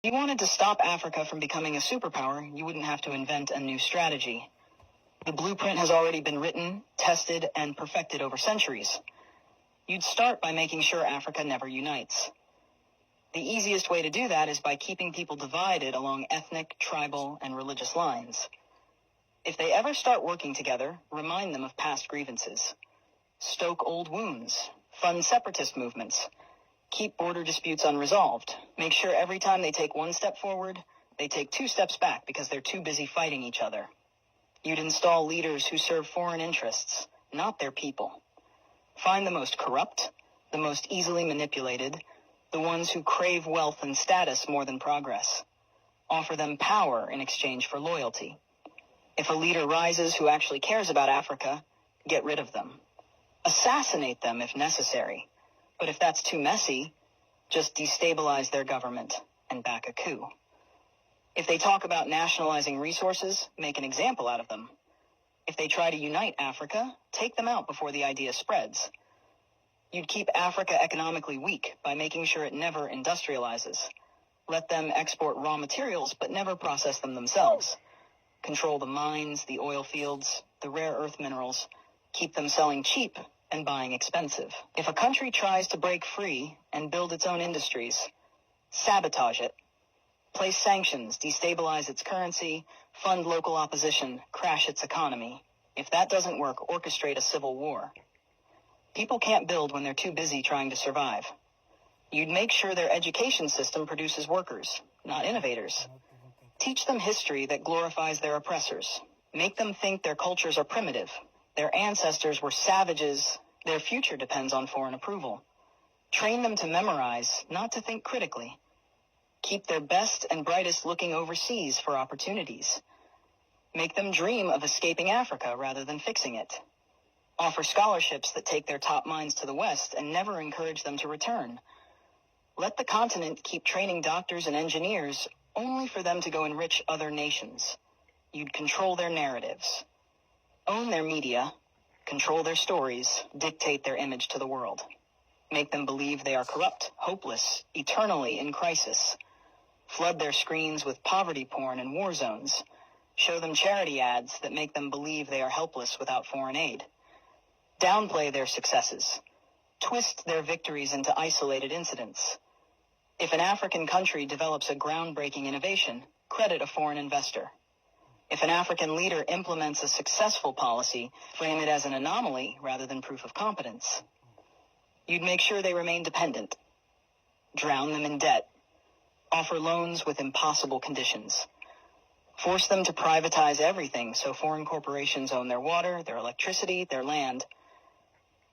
If you wanted to stop Africa from becoming a superpower, you wouldn't have to invent a new strategy. The blueprint has already been written, tested, and perfected over centuries. You'd start by making sure Africa never unites. The easiest way to do that is by keeping people divided along ethnic, tribal, and religious lines. If they ever start working together, remind them of past grievances. Stoke old wounds. Fund separatist movements. Keep border disputes unresolved. Make sure every time they take one step forward, they take 2 steps back because they're too busy fighting each other. You'd install leaders who serve foreign interests, not their people. Find the most corrupt, the most easily manipulated, the ones who crave wealth and status more than progress. Offer them power in exchange for loyalty. If a leader rises who actually cares about Africa, get rid of them. Assassinate them if necessary. But if that's too messy, just destabilize their government and back a coup. If they talk about nationalizing resources, make an example out of them. If they try to unite Africa, take them out before the idea spreads. You'd keep Africa economically weak by making sure it never industrializes. Let them export raw materials, but never process them themselves. Control the mines, the oil fields, the rare earth minerals. Keep them selling cheap and buying expensive. If a country tries to break free and build its own industries, sabotage it. Place sanctions, destabilize its currency, fund local opposition, crash its economy. If that doesn't work, orchestrate a civil war. People can't build when they're too busy trying to survive. You'd make sure their education system produces workers, not innovators. Teach them history that glorifies their oppressors. Make them think their cultures are primitive. Their ancestors were savages. Their future depends on foreign approval. Train them to memorize, not to think critically. Keep their best and brightest looking overseas for opportunities. Make them dream of escaping Africa rather than fixing it. Offer scholarships that take their top minds to the West and never encourage them to return. Let the continent keep training doctors and engineers only for them to go enrich other nations. You'd control their narratives. Own their media, control their stories, dictate their image to the world. Make them believe they are corrupt, hopeless, eternally in crisis. Flood their screens with poverty porn and war zones. Show them charity ads that make them believe they are helpless without foreign aid. Downplay their successes. Twist their victories into isolated incidents. If an African country develops a groundbreaking innovation, credit a foreign investor. If an African leader implements a successful policy, frame it as an anomaly rather than proof of competence. You'd make sure they remain dependent. Drown them in debt. Offer loans with impossible conditions. Force them to privatize everything so foreign corporations own their water, their electricity, their land.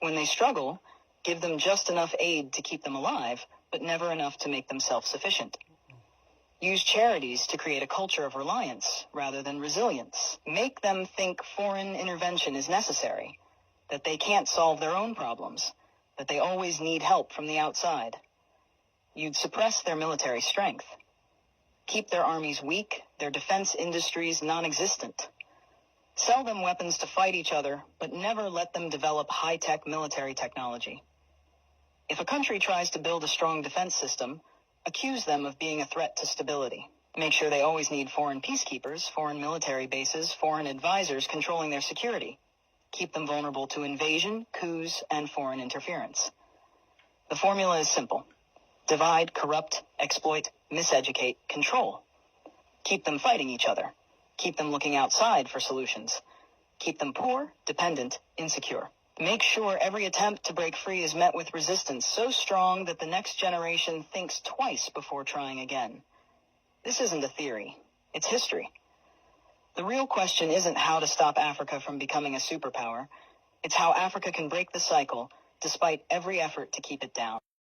When they struggle, give them just enough aid to keep them alive, but never enough to make them self-sufficient. Use charities to create a culture of reliance rather than resilience. Make them think foreign intervention is necessary, that they can't solve their own problems, that they always need help from the outside. You'd suppress their military strength. Keep their armies weak, their defense industries non-existent. Sell them weapons to fight each other, but never let them develop high-tech military technology. If a country tries to build a strong defense system, accuse them of being a threat to stability. Make sure they always need foreign peacekeepers, foreign military bases, foreign advisors controlling their security. Keep them vulnerable to invasion, coups, and foreign interference. The formula is simple. Divide, corrupt, exploit, miseducate, control. Keep them fighting each other. Keep them looking outside for solutions. Keep them poor, dependent, insecure. Make sure every attempt to break free is met with resistance so strong that the next generation thinks twice before trying again. This isn't a theory. It's history. The real question isn't how to stop Africa from becoming a superpower. It's how Africa can break the cycle despite every effort to keep it down.